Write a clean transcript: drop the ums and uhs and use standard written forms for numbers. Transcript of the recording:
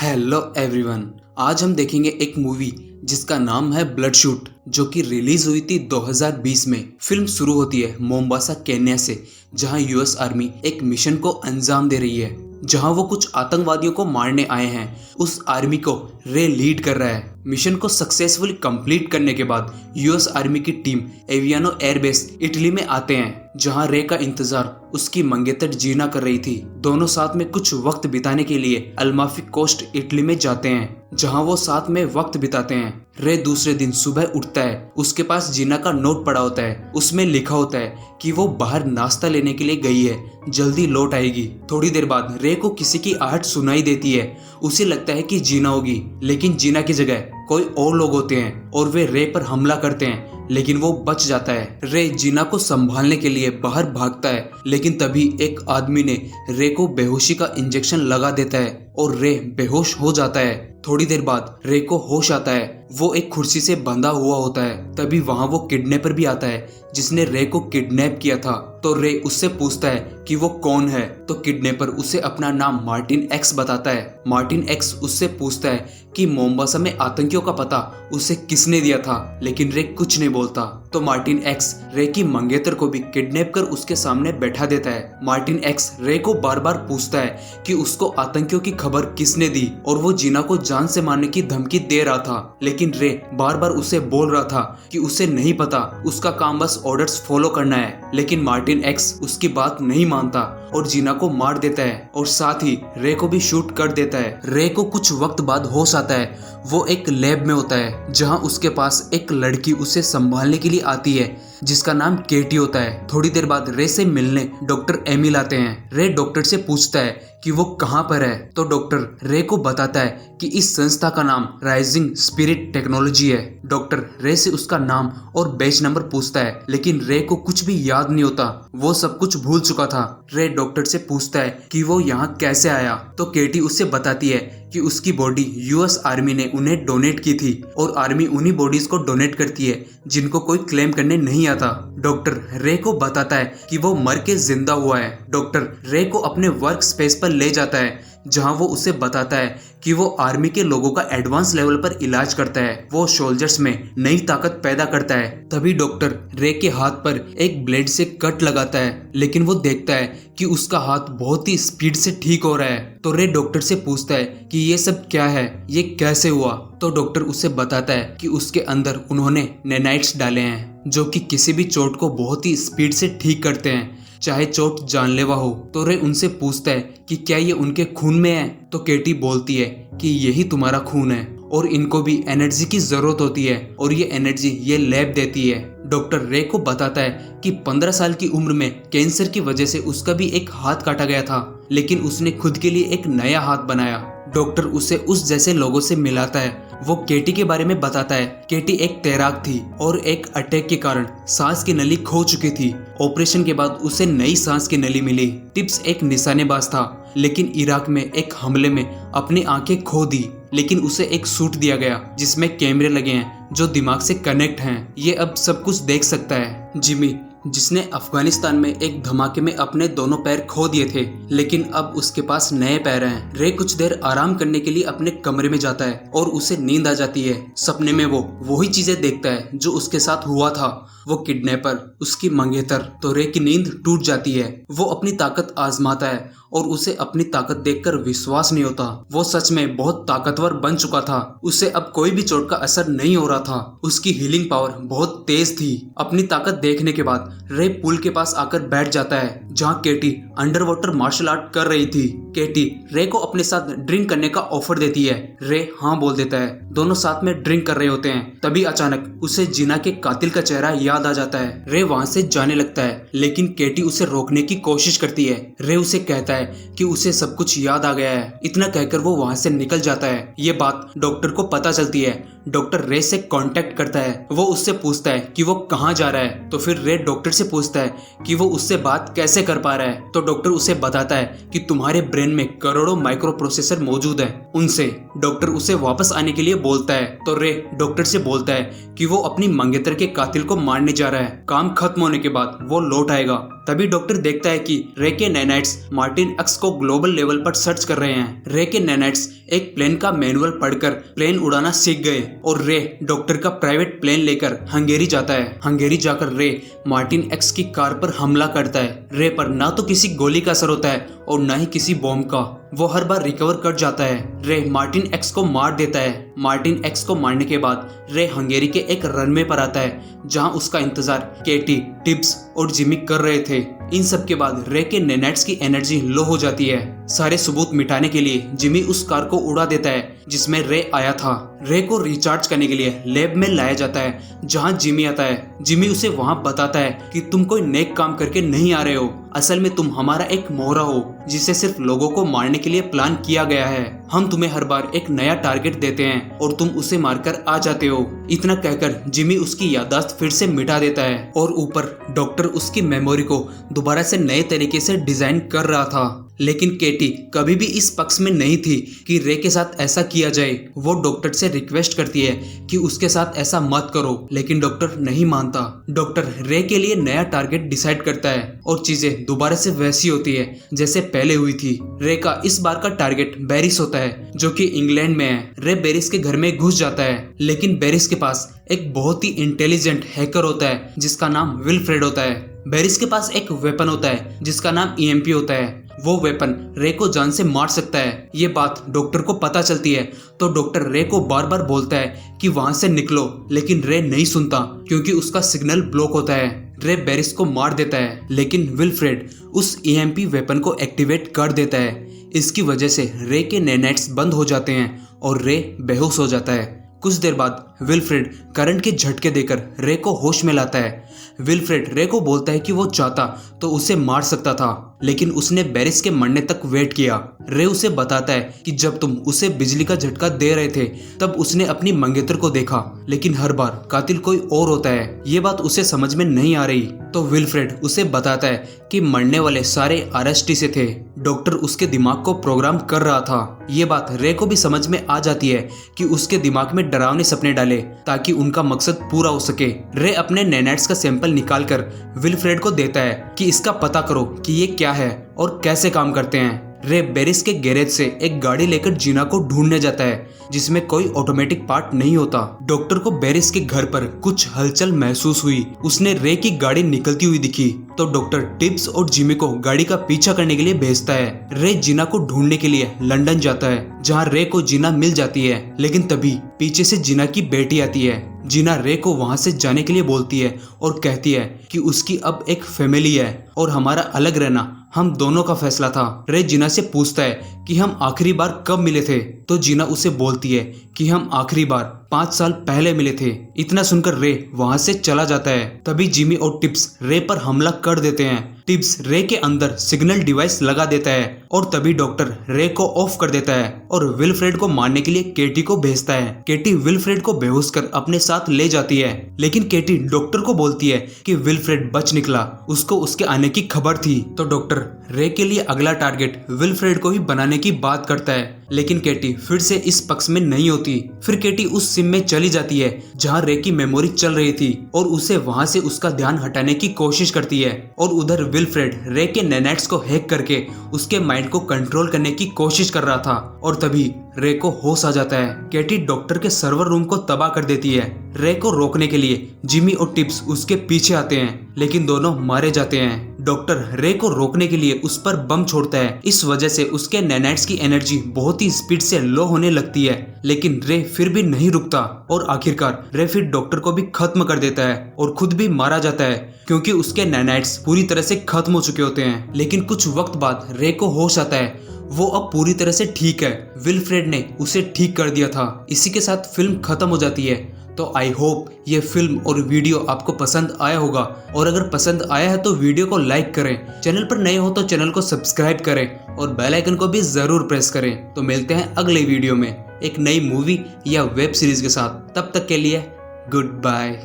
Hello everyone. आज हम देखेंगे एक मूवी जिसका नाम है ब्लडशूट, जो कि रिलीज हुई थी 2020 में। फिल्म शुरू होती है मोम्बासा केन्या से, जहां यूएस आर्मी एक मिशन को अंजाम दे रही है, जहां वो कुछ आतंकवादियों को मारने आए हैं। उस आर्मी को रे लीड कर रहा है। मिशन को सक्सेसफुली कंप्लीट करने के बाद यूएस आर्मी की टीम एवियानो एयरबेस इटली में आते हैं, जहां रे का इंतजार उसकी मंगेतर जीना कर रही थी। दोनों साथ में कुछ वक्त बिताने के लिए अल्माफी कोस्ट इटली में जाते हैं, जहां वो साथ में वक्त बिताते हैं। रे दूसरे दिन सुबह उठता है, उसके पास जीना का नोट पड़ा होता है। उसमें लिखा होता है कि वो बाहर नाश्ता लेने के लिए गई है, जल्दी लौट आएगी। थोड़ी देर बाद रे को किसी की आहट सुनाई देती है। उसे लगता है कि जीना होगी, लेकिन जीना की जगह कोई और लोग होते हैं और वे रे पर हमला करते हैं, लेकिन वो बच जाता है। रे जीना को संभालने के लिए बाहर भागता है, लेकिन तभी एक आदमी ने रे को बेहोशी का इंजेक्शन लगा देता है और रे बेहोश हो जाता है। थोड़ी देर बाद रे को होश आता है। वो एक कुर्सी से बंधा हुआ होता है। तभी वहां वो किडनैपर भी आता है, जिसने रे को किडनैप किया था। तो रे उससे पूछता है कि वो कौन है। तो किडनैपर उसे अपना नाम मार्टिन एक्स बताता है। मार्टिन एक्स उससे पूछता है कि मोम्बासा में आतंकियों का पता उसे किसने दिया था, लेकिन रे कुछ नहीं बोलता। तो मार्टिन एक्स रे की मंगेतर को भी किडनैप कर उसके सामने बैठा देता है। मार्टिन एक्स रे को बार बार पूछता है कि उसको आतंकियों की खबर किसने दी और वो जीना को जान से मारने की धमकी दे रहा था, लेकिन रे बार बार उसे बोल रहा था कि उसे नहीं पता, उसका काम बस ऑर्डर्स फॉलो करना है। लेकिन मार्टिन एक्स उसकी बात नहीं मानता और जीना को मार देता है और साथ ही रे को भी शूट कर देता है। रे को कुछ वक्त बाद होश आता है। वो एक लैब में होता है, जहां उसके पास एक लड़की उसे संभालने के लिए आती है, जिसका नाम केटी होता है। थोड़ी देर बाद रे से मिलने डॉक्टर एमिल आते हैं। रे डॉक्टर से पूछता है कि वो कहाँ पर है। तो डॉक्टर रे को बताता है कि इस संस्था का नाम राइजिंग स्पिरिट टेक्नोलॉजी है। डॉक्टर रे से उसका नाम और बैच नंबर पूछता है, लेकिन रे को कुछ भी याद नहीं होता। वो सब कुछ भूल चुका था। रे डॉक्टर से पूछता है कि वो यहाँ कैसे आया। तो केटी उससे बताती है कि उसकी बॉडी यूएस आर्मी ने उन्हें डोनेट की थी और आर्मी उन्हीं बॉडीज को डोनेट करती है जिनको कोई क्लेम करने नहीं आता। डॉक्टर रे को बताता है कि वो मर के जिंदा हुआ है। डॉक्टर रे को अपने वर्क स्पेस पर ले जाता है, जहां वो उसे बताता है कि वो आर्मी के लोगों का एडवांस लेवल पर इलाज करता है। वो सोल्जर्स में नई ताकत पैदा करता है। तभी डॉक्टर रे के हाथ पर एक ब्लेड से कट लगाता है, लेकिन वो देखता है कि उसका हाथ बहुत ही स्पीड से ठीक हो रहा है। तो रे डॉक्टर से पूछता है कि ये सब क्या है, ये कैसे हुआ। तो डॉक्टर उसे बताता है कि उसके अंदर उन्होंने नैनाइट्स डाले हैं, जो कि किसी भी चोट को बहुत ही स्पीड से ठीक करते हैं, चाहे चोट जानलेवा हो। तो रे उनसे पूछता है कि क्या ये उनके खून में है। तो केटी बोलती है कि यही तुम्हारा खून है और इनको भी एनर्जी की जरूरत होती है और ये एनर्जी ये लैब देती है। डॉक्टर रे को बताता है कि 15 साल की उम्र में कैंसर की वजह से उसका भी एक हाथ काटा गया था, लेकिन उसने खुद के लिए एक नया हाथ बनाया। डॉक्टर उसे उस जैसे लोगों से मिलाता है। वो केटी के बारे में बताता है। केटी एक तैराक थी और एक अटैक के कारण सांस की नली खो चुकी थी। ऑपरेशन के बाद उसे नई सांस की नली मिली। टिप्स एक निशानेबाज था, लेकिन इराक में एक हमले में अपनी आंखें खो दी, लेकिन उसे एक सूट दिया गया जिसमें कैमरे लगे हैं जो दिमाग से कनेक्ट हैं। ये अब सब कुछ देख सकता है। जिमी, जिसने अफगानिस्तान में एक धमाके में अपने दोनों पैर खो दिए थे, लेकिन अब उसके पास नए पैर हैं। रे कुछ देर आराम करने के लिए अपने कमरे में जाता है और उसे नींद आ जाती है। सपने में वो वही चीजें देखता है जो उसके साथ हुआ था। वो किडनैपर, उसकी मंगेतर। तो रे की नींद टूट जाती है। वो अपनी ताकत आजमाता है और उसे अपनी ताकत देखकर विश्वास नहीं होता। वो सच में बहुत ताकतवर बन चुका था। उसे अब कोई भी चोट का असर नहीं हो रहा था। उसकी हीलिंग पावर बहुत तेज थी। अपनी ताकत देखने के बाद रे पूल के पास आकर बैठ जाता है, जहां केटी अंडर वाटर मार्शल आर्ट कर रही थी। केटी रे को अपने साथ ड्रिंक करने का ऑफर देती है। रे हाँ बोल देता है। दोनों साथ में ड्रिंक कर रहे होते हैं। तभी अचानक उसे जीना के कातिल का चेहरा याद आ जाता है। रे वहां से जाने लगता है, लेकिन केटी उसे रोकने की कोशिश करती है। रे उसे कहता है कि उसे सब कुछ याद आ गया है। इतना कहकर वो वहां से निकल जाता है। ये बात डॉक्टर को पता चलती है। डॉक्टर रे से कांटेक्ट करता है। वो उससे पूछता है कि वो कहाँ जा रहा है। तो फिर रे डॉक्टर से पूछता है कि वो उससे बात कैसे कर पा रहा है। तो डॉक्टर उसे बताता है कि तुम्हारे ब्रेन में करोड़ों माइक्रो प्रोसेसर मौजूद हैं, उनसे। डॉक्टर उसे वापस आने के लिए बोलता है। तो रे डॉक्टर से बोलता है कि वो अपनी मंगेतर के कातिल को मारने जा रहा है। काम खत्म होने के बाद वो लौट आएगा। तभी डॉक्टर देखता है कि रे के नैनाइट्स मार्टिन मार्टिन एक्स को ग्लोबल लेवल पर सर्च कर रहे हैं। रे के नैनेट्स एक प्लेन का मैनुअल पढ़कर प्लेन उड़ाना सीख गए और रे डॉक्टर का प्राइवेट प्लेन लेकर हंगेरी जाता है। हंगेरी जाकर रे मार्टिन एक्स की कार पर हमला करता है। रे पर ना तो किसी गोली का असर होता है और ना ही किसी बॉम्ब का। वो हर बार रिकवर कर जाता है। रे मार्टिन एक्स को मार देता है। मार्टिन एक्स को मारने के बाद रे हंगेरी के एक रनवे पर आता है जहां उसका इंतजार केटी, टिब्स और जिमी कर रहे थे। इन सब के बाद रे के नैनेट्स की एनर्जी लो हो जाती है। सारे सबूत मिटाने के लिए जिमी उस कार को उड़ा देता है जिसमें रे आया था। रे को रिचार्ज करने के लिए लैब में लाया जाता है जहां जिमी आता है। जिमी उसे वहां बताता है कि तुम कोई नेक काम करके नहीं आ रहे हो, असल में तुम हमारा एक मोहरा हो जिसे सिर्फ लोगों को मारने के लिए प्लान किया गया है। हम तुम्हें हर बार एक नया टारगेट देते हैं और तुम उसे मारकर आ जाते हो। इतना कहकर जिमी उसकी याददाश्त फिर से मिटा देता है और ऊपर डॉक्टर उसकी मेमोरी को दोबारा से नए तरीके से डिजाइन कर रहा था। लेकिन केटी कभी भी इस पक्ष में नहीं थी कि रे के साथ ऐसा किया जाए। वो डॉक्टर से रिक्वेस्ट करती है कि उसके साथ ऐसा मत करो, लेकिन डॉक्टर नहीं मानता। डॉक्टर रे के लिए नया टारगेट डिसाइड करता है और चीजें दोबारा से वैसी होती है जैसे पहले हुई थी। रे का इस बार का टारगेट बेरिस होता है जो कि इंग्लैंड में है। रे बेरिस के घर में घुस जाता है, लेकिन बेरिस के पास एक बहुत ही इंटेलिजेंट हैकर होता है जिसका नाम विल्फ्रेड होता है। बेरिस के पास एक वेपन होता है जिसका नाम ईएमपी होता है। वो वेपन रे को जान से मार सकता है। ये बात डॉक्टर को पता चलती है तो डॉक्टर रे को बार बार बोलता है कि वहां से निकलो, लेकिन रे नहीं सुनता क्योंकि उसका सिग्नल ब्लॉक होता है। रे बेरिस को मार देता है, लेकिन विल्फ्रेड उस ईएमपी वेपन को एक्टिवेट कर देता है। इसकी वजह से रे के नैनेट्स बंद हो जाते हैं और रे बेहोश हो जाता है। कुछ देर बाद विल्फ्रेड करंट के झटके देकर रे को होश में लाता है। विल्फ्रेड रे को बोलता है कि वो चाहता तो उसे मार सकता था, लेकिन उसने बेरिस के मरने तक वेट किया। रे उसे बताता है कि जब तुम उसे बिजली का झटका दे रहे थे तब उसने अपनी मंगेतर को देखा, लेकिन हर बार कातिल कोई और होता है। ये बात उसे समझ में नहीं आ रही तो विल्फ्रेड उसे बताता है कि मरने वाले सारे आरएसटी से थे। डॉक्टर उसके दिमाग को प्रोग्राम कर रहा था। ये बात रे को भी समझ में आ जाती है कि उसके दिमाग में डरावने सपने डाले ताकि उनका मकसद पूरा हो सके। रे अपने नैनेट्स का सैंपल निकालकर विल्फ्रेड को देता है कि इसका पता करो कि ये क्या है और कैसे काम करते हैं। रे बेरिस के गैरेज से एक गाड़ी लेकर जीना को ढूंढने जाता है जिसमें कोई ऑटोमेटिक पार्ट नहीं होता। डॉक्टर को बेरिस के घर पर कुछ हलचल महसूस हुई। उसने रे की गाड़ी निकलती हुई दिखी तो डॉक्टर टिब्स और जिमी को गाड़ी का पीछा करने के लिए भेजता है। रे जीना को ढूंढने के लिए लंदन जाता है जहां रे को जीना मिल जाती है, लेकिन तभी पीछे से जीना की बेटी आती है। जीना रे को वहां से जाने के लिए बोलती है और कहती है कि उसकी अब एक फैमिली है और हमारा अलग रहना हम दोनों का फैसला था। रे जीना से पूछता है कि हम आखिरी बार कब मिले थे, तो जीना उसे बोलती है कि हम आखिरी बार 5 साल पहले मिले थे। इतना सुनकर रे वहां से चला जाता है। तभी जिमी और टिब्स रे पर हमला कर देते हैं। टिब्स रे के अंदर सिग्नल डिवाइस लगा देता है और तभी डॉक्टर रे को ऑफ कर देता है और विल्फ्रेड को मारने के लिए केटी को भेजता है। केटी विल्फ्रेड को बेहोश कर अपने साथ ले जाती है, लेकिन केटी डॉक्टर को बोलती है कि विल्फ्रेड बच निकला, उसको उसके आने की खबर थी। तो डॉक्टर रे के लिए अगला टारगेट विल्फ्रेड को ही बनाने की बात करता है, लेकिन केटी फिर से इस पक्ष में नहीं होती। फिर केटी उस सिम में चली जाती है जहां रे की मेमोरी चल रही थी और उसे वहां से उसका ध्यान हटाने की कोशिश करती है और उधर विल्फ्रेड रे के नैनेट्स को हैक करके उसके माइंड को कंट्रोल करने की कोशिश कर रहा था और तभी रे को होश आ जाता है। केटी डॉक्टर के सर्वर रूम को तबाह कर देती है। रे को रोकने के लिए जिमी और टिब्स उसके पीछे आते हैं, लेकिन दोनों मारे जाते हैं। डॉक्टर रे को रोकने के लिए उस पर बम छोड़ता है। इस वजह से उसके नैनेट्स की एनर्जी बहुत ही स्पीड से लो होने लगती है, लेकिन रे फिर भी नहीं रुकता और आखिरकार रे फिर डॉक्टर को भी खत्म कर देता है और खुद भी मारा जाता है क्योंकि उसके नैनेट्स पूरी तरह से खत्म हो चुके होते हैं। लेकिन कुछ वक्त बाद रे को होश आता है। वो अब पूरी तरह से ठीक है। विल्फ्रेड ने उसे ठीक कर दिया था। इसी के साथ फिल्म खत्म हो जाती है। तो आई होप ये फिल्म और वीडियो आपको पसंद आया होगा, और अगर पसंद आया है तो वीडियो को लाइक करें, चैनल पर नए हो तो चैनल को सब्सक्राइब करें और बेल आइकन को भी जरूर प्रेस करें। तो मिलते हैं अगले वीडियो में एक नई मूवी या वेब सीरीज के साथ। तब तक के लिए गुड बाय।